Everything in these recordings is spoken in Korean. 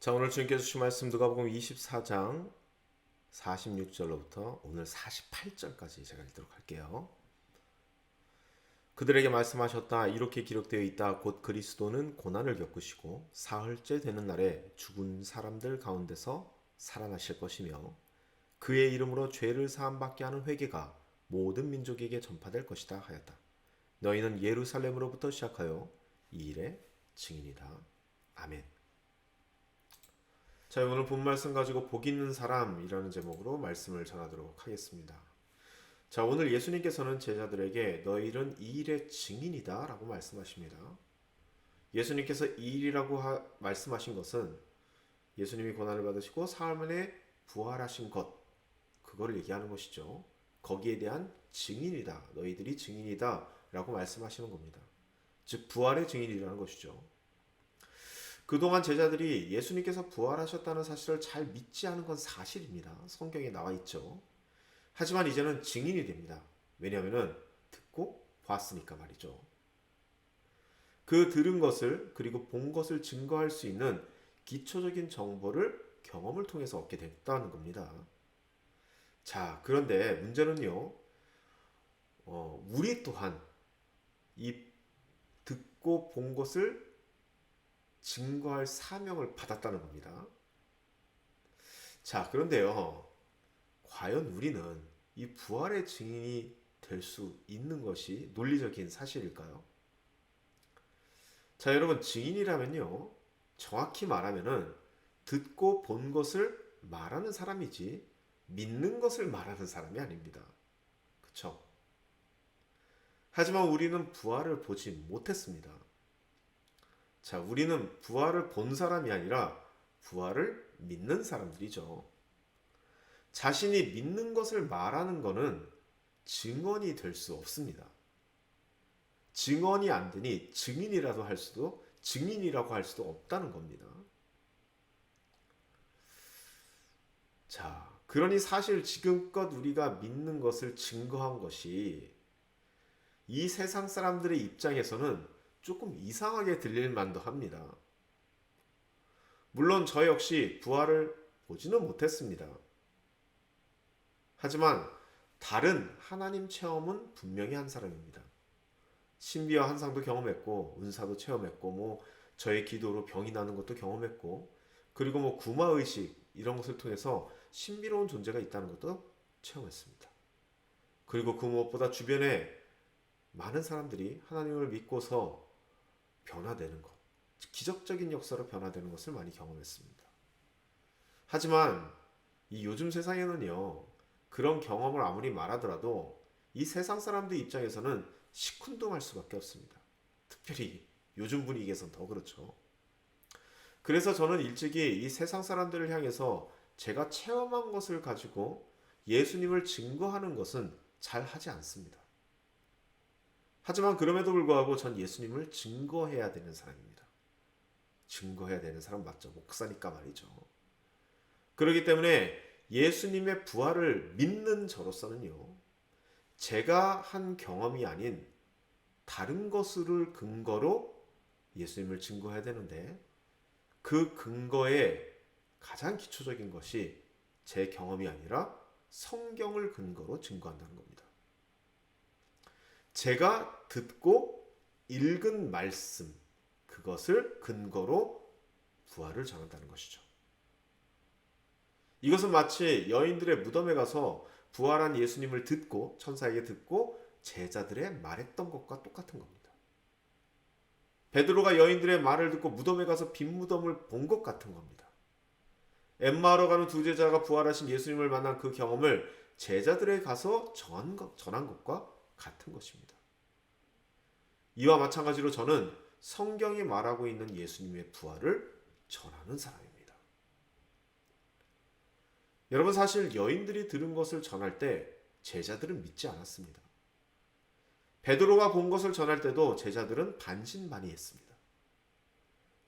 자, 오늘 주님께서 주신 말씀 누가복음 24장 46절로부터 오늘 48절까지 제가 읽도록 할게요. 그들에게 말씀하셨다. 이렇게 기록되어 있다. 곧 그리스도는 고난을 겪으시고 사흘째 되는 날에 죽은 사람들 가운데서 살아나실 것이며 그의 이름으로 죄를 사함받게 하는 회개가 모든 민족에게 전파될 것이다 하였다. 너희는 예루살렘으로부터 시작하여 이 일의 증인이다. 아멘. 자, 오늘 본 말씀 가지고 복 있는 사람이라는 제목으로 말씀을 전하도록 하겠습니다. 자, 오늘 예수님께서는 제자들에게 너희는 이 일의 증인이다 라고 말씀하십니다. 예수님께서 이 일이라고 말씀하신 것은 예수님이 고난을 받으시고 사흘 만에 부활하신 것, 그거를 얘기하는 것이죠. 거기에 대한 증인이다, 너희들이 증인이다 라고 말씀하시는 겁니다. 즉 부활의 증인이라는 것이죠. 그동안 제자들이 예수님께서 부활하셨다는 사실을 잘 믿지 않은 건 사실입니다. 성경에 나와 있죠. 하지만 이제는 증인이 됩니다. 왜냐하면 듣고 봤으니까 말이죠. 그 들은 것을 그리고 본 것을 증거할 수 있는 기초적인 정보를 경험을 통해서 얻게 됐다는 겁니다. 자, 그런데 문제는요. 우리 또한 이 듣고 본 것을 증거할 사명을 받았다는 겁니다. 자, 그런데요. 과연 우리는 이 부활의 증인이 될 수 있는 것이 논리적인 사실일까요? 자, 여러분, 증인이라면요. 정확히 말하면은 듣고 본 것을 말하는 사람이지 믿는 것을 말하는 사람이 아닙니다. 그쵸? 하지만 우리는 부활을 보지 못했습니다. 자, 우리는 부활을 본 사람이 아니라 부활을 믿는 사람들이죠. 자신이 믿는 것을 말하는 것은 증언이 될 수 없습니다. 증언이 안 되니 증인이라고 할 수도 없다는 겁니다. 자, 그러니 사실 지금껏 우리가 믿는 것을 증거한 것이 이 세상 사람들의 입장에서는 조금 이상하게 들릴 만도 합니다. 물론 저 역시 부활을 보지는 못했습니다. 하지만 다른 하나님 체험은 분명히 한 사람입니다. 신비와 환상도 경험했고 은사도 체험했고 저의 기도로 병이 나는 것도 경험했고 그리고 구마의식 이런 것을 통해서 신비로운 존재가 있다는 것도 체험했습니다. 그리고 그 무엇보다 주변에 많은 사람들이 하나님을 믿고서 변화되는 것, 기적적인 역사로 변화되는 것을 많이 경험했습니다. 하지만 이 요즘 세상에는요, 그런 경험을 아무리 말하더라도 이 세상 사람들 입장에서는 시큰둥할 수밖에 없습니다. 특별히 요즘 분위기에선 더 그렇죠. 그래서 저는 일찍이 이 세상 사람들을 향해서 제가 체험한 것을 가지고 예수님을 증거하는 것은 잘 하지 않습니다. 하지만 그럼에도 불구하고 전 예수님을 증거해야 되는 사람입니다. 증거해야 되는 사람 맞죠? 목사니까 말이죠. 그렇기 때문에 예수님의 부활을 믿는 저로서는요. 제가 한 경험이 아닌 다른 것을 근거로 예수님을 증거해야 되는데 그 근거의 가장 기초적인 것이 제 경험이 아니라 성경을 근거로 증거한다는 겁니다. 제가 듣고 읽은 말씀, 그것을 근거로 부활을 전한다는 것이죠. 이것은 마치 여인들의 무덤에 가서 부활한 예수님을 듣고 천사에게 듣고 제자들의 말했던 것과 똑같은 겁니다. 베드로가 여인들의 말을 듣고 무덤에 가서 빈 무덤을 본 것 같은 겁니다. 엠마오로 가는 두 제자가 부활하신 예수님을 만난 그 경험을 제자들에게 가서 전한 것과 같은 것입니다. 이와 마찬가지로 저는 성경이 말하고 있는 예수님의 부활을 전하는 사람입니다. 여러분, 사실 여인들이 들은 것을 전할 때 제자들은 믿지 않았습니다. 베드로가 본 것을 전할 때도 제자들은 반신반의했습니다.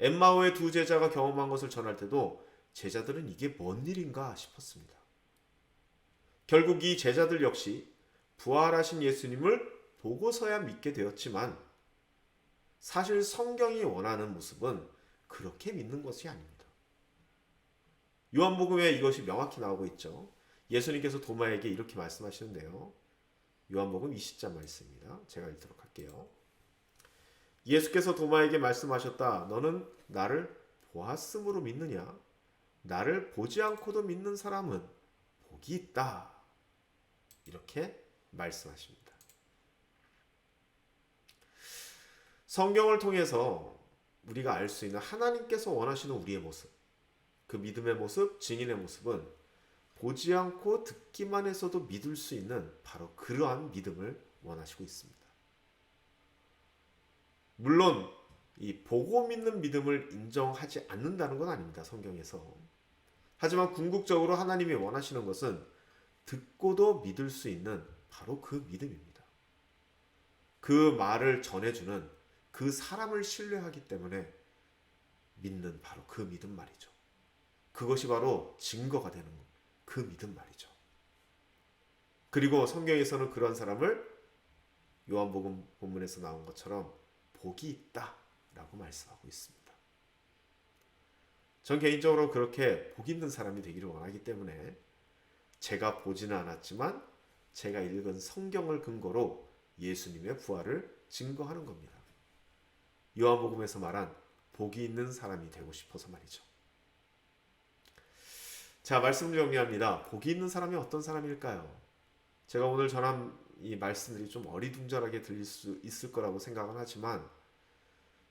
엠마오의 두 제자가 경험한 것을 전할 때도 제자들은 이게 뭔 일인가 싶었습니다. 결국 이 제자들 역시 부활하신 예수님을 보고서야 믿게 되었지만 사실 성경이 원하는 모습은 그렇게 믿는 것이 아닙니다. 요한복음에 이것이 명확히 나오고 있죠. 예수님께서 도마에게 이렇게 말씀하시는데요. 요한복음 20장 말씀입니다. 제가 읽도록 할게요. 예수께서 도마에게 말씀하셨다. 너는 나를 보았으므로 믿느냐? 나를 보지 않고도 믿는 사람은 복이 있다. 이렇게 말씀하십니다. 성경을 통해서 우리가 알 수 있는 하나님께서 원하시는 우리의 모습, 그 믿음의 모습, 증인의 모습은 보지 않고 듣기만 해서도 믿을 수 있는 바로 그러한 믿음을 원하시고 있습니다. 물론 이 보고 믿는 믿음을 인정하지 않는다는 건 아닙니다. 성경에서. 하지만 궁극적으로 하나님이 원하시는 것은 듣고도 믿을 수 있는 바로 그 믿음입니다. 그 말을 전해주는 그 사람을 신뢰하기 때문에 믿는 바로 그 믿음 말이죠. 그것이 바로 증거가 되는 그 믿음 말이죠. 그리고 성경에서는 그런 사람을 요한복음 본문에서 나온 것처럼 복이 있다라고 말씀하고 있습니다. 전 개인적으로 그렇게 복 있는 사람이 되기를 원하기 때문에 제가 보지는 않았지만 제가 읽은 성경을 근거로 예수님의 부활을 증거하는 겁니다. 요한복음에서 말한 복이 있는 사람이 되고 싶어서 말이죠. 자, 말씀 정리합니다. 복이 있는 사람이 어떤 사람일까요? 제가 오늘 전한 이 말씀들이 좀 어리둥절하게 들릴 수 있을 거라고 생각은 하지만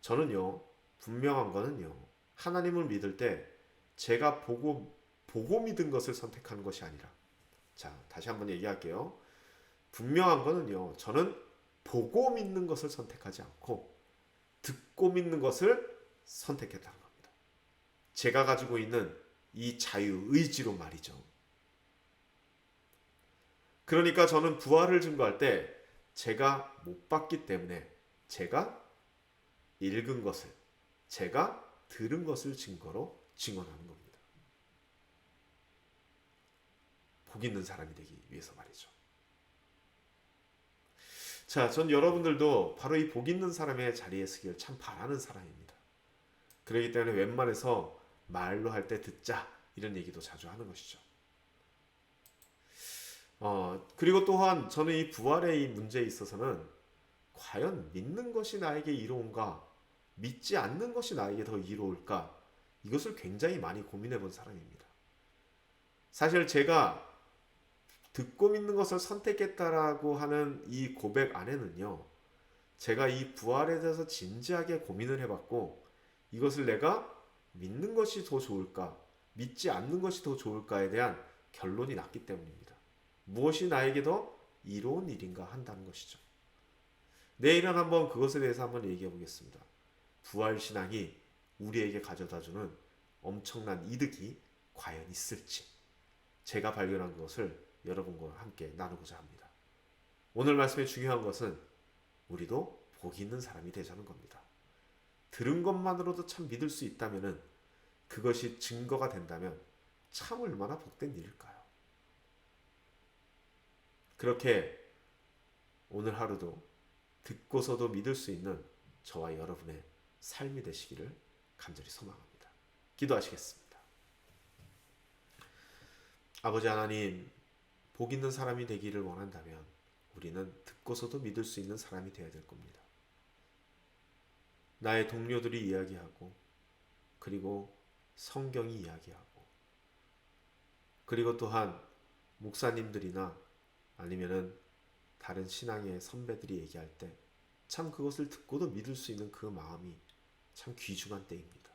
저는요, 분명한 거는요, 하나님을 믿을 때 제가 보고 믿은 것을 선택하는 것이 아니라, 자, 다시 한번 얘기할게요. 분명한 거는요, 저는 보고 믿는 것을 선택하지 않고 듣고 믿는 것을 선택했다는 겁니다. 제가 가지고 있는 이 자유, 의지로 말이죠. 그러니까 저는 부활을 증거할 때 제가 못 봤기 때문에 제가 읽은 것을, 제가 들은 것을 증거로 증언하는 겁니다. 복 있는 사람이 되기 위해서 말이죠. 자, 전 여러분들도 바로 이 복 있는 사람의 자리에 서기를 참 바라는 사람입니다. 그렇기 때문에 웬만해서 말로 할 때 듣자 이런 얘기도 자주 하는 것이죠. 그리고 또한 저는 이 부활의 이 문제에 있어서는 과연 믿는 것이 나에게 이로운가, 믿지 않는 것이 나에게 더 이로울까, 이것을 굉장히 많이 고민해 본 사람입니다. 사실 제가 듣고 믿는 것을 선택했다라고 하는 이 고백 안에는요, 제가 이 부활에 대해서 진지하게 고민을 해봤고, 이것을 내가 믿는 것이 더 좋을까, 믿지 않는 것이 더 좋을까에 대한 결론이 났기 때문입니다. 무엇이 나에게 더 이로운 일인가 한다는 것이죠. 내일은 한번 그것에 대해서 한번 얘기해 보겠습니다. 부활신앙이 우리에게 가져다주는 엄청난 이득이 과연 있을지 제가 발견한 것을 여러분과 함께 나누고자 합니다. 오늘 말씀의 중요한 것은 우리도 복 있는 사람이 되자는 겁니다. 들은 것만으로도 참 믿을 수 있다면 그것이 증거가 된다면 참 얼마나 복된 일일까요? 그렇게 오늘 하루도 듣고서도 믿을 수 있는 저와 여러분의 삶이 되시기를 간절히 소망합니다. 기도하시겠습니다. 아버지 하나님, 복 있는 사람이 되기를 원한다면 우리는 듣고서도 믿을 수 있는 사람이 되어야 될 겁니다. 나의 동료들이 이야기하고, 그리고 성경이 이야기하고, 그리고 또한 목사님들이나 아니면은 다른 신앙의 선배들이 얘기할 때 참 그것을 듣고도 믿을 수 있는 그 마음이 참 귀중한 때입니다.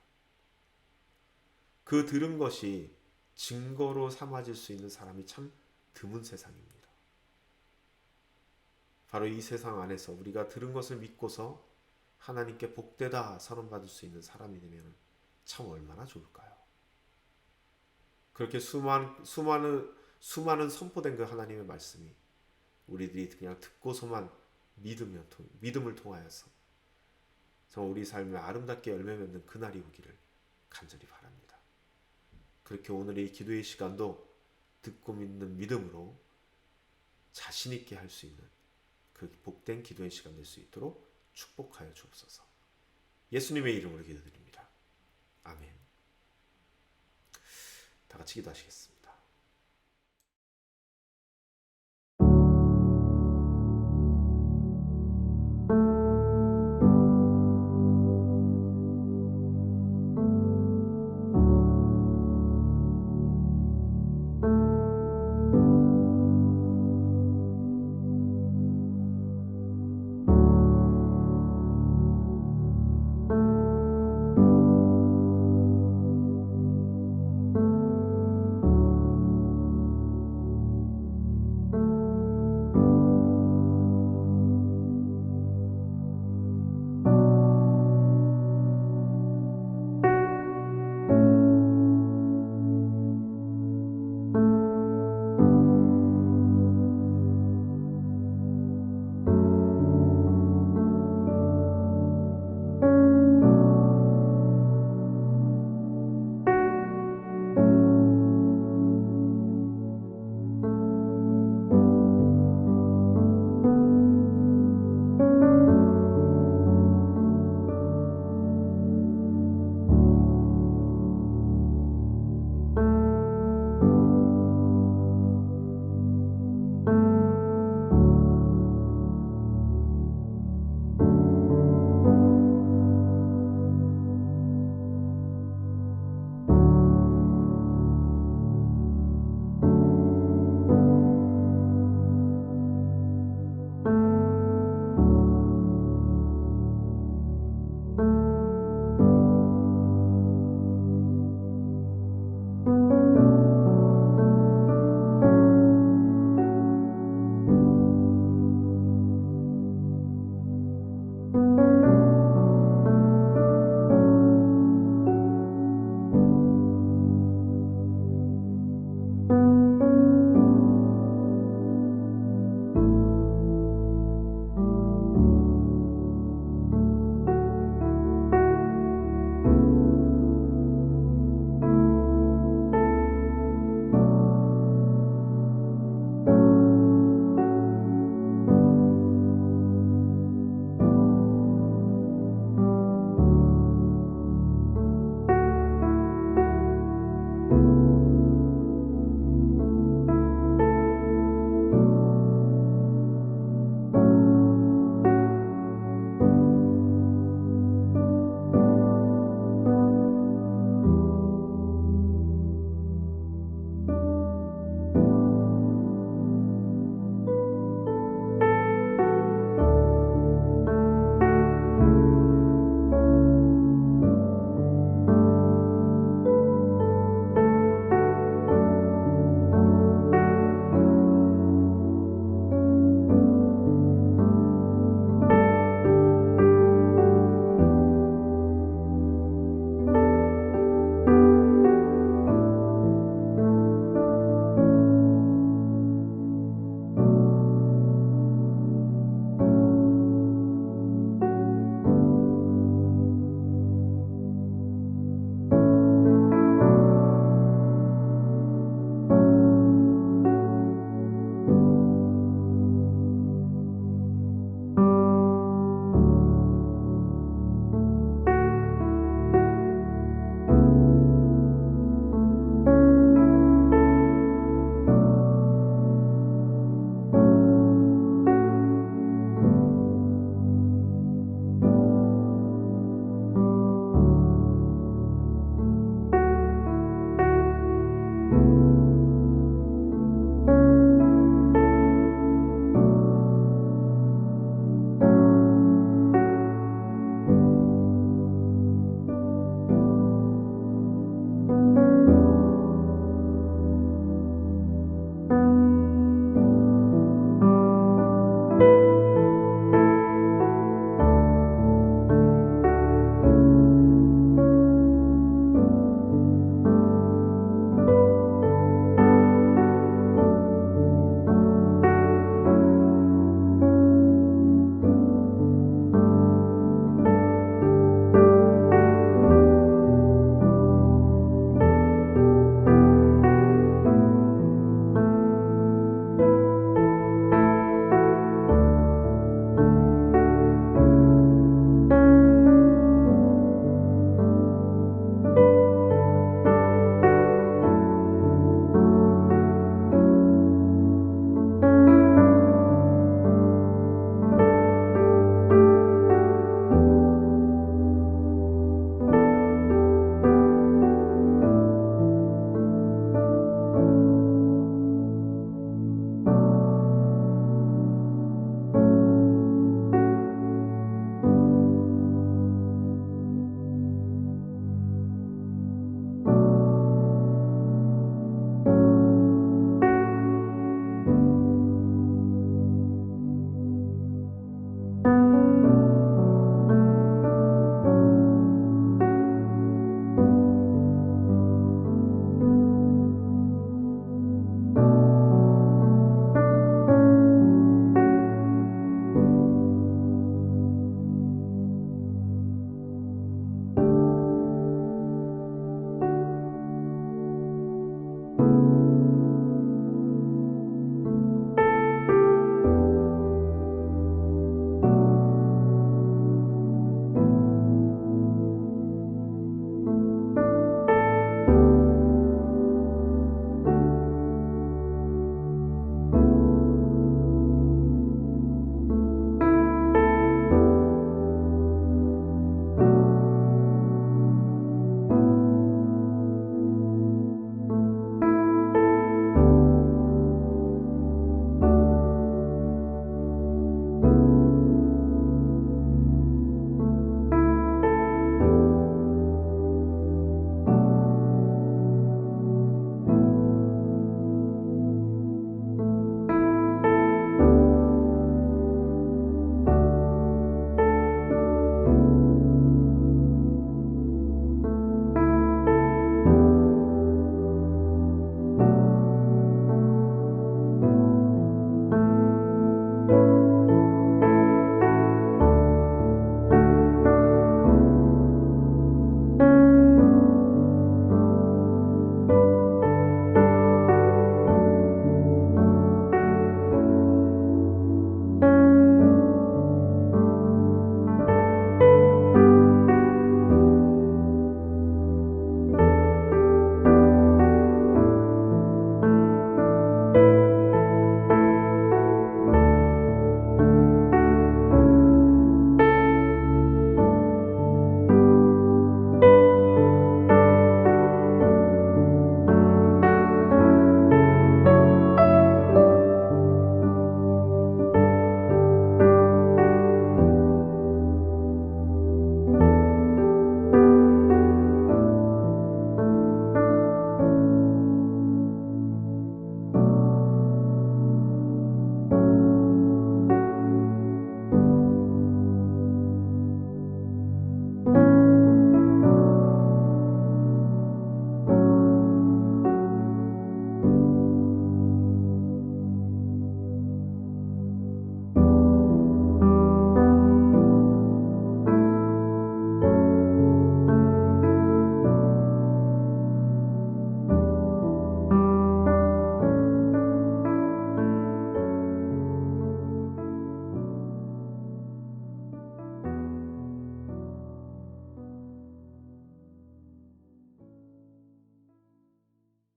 그 들은 것이 증거로 삼아질 수 있는 사람이 참 드문 세상입니다. 바로 이 세상 안에서 우리가 들은 것을 믿고서 하나님께 복되다 선언받을 수 있는 사람이 되면 참 얼마나 좋을까요? 그렇게 수많은 선포된 그 하나님의 말씀이 우리들이 그냥 듣고서만 믿음을 통하여서 정말 우리 삶에 아름답게 열매 맺는 그날이 오기를 간절히 바랍니다. 그렇게 오늘의 이 기도의 시간도 듣고 믿는 믿음으로 자신 있게 할 수 있는 그 복된 기도의 시간 될 수 있도록 축복하여 주옵소서. 예수님의 이름으로 기도드립니다. 아멘. 다 같이 같이 기도하시겠습니다.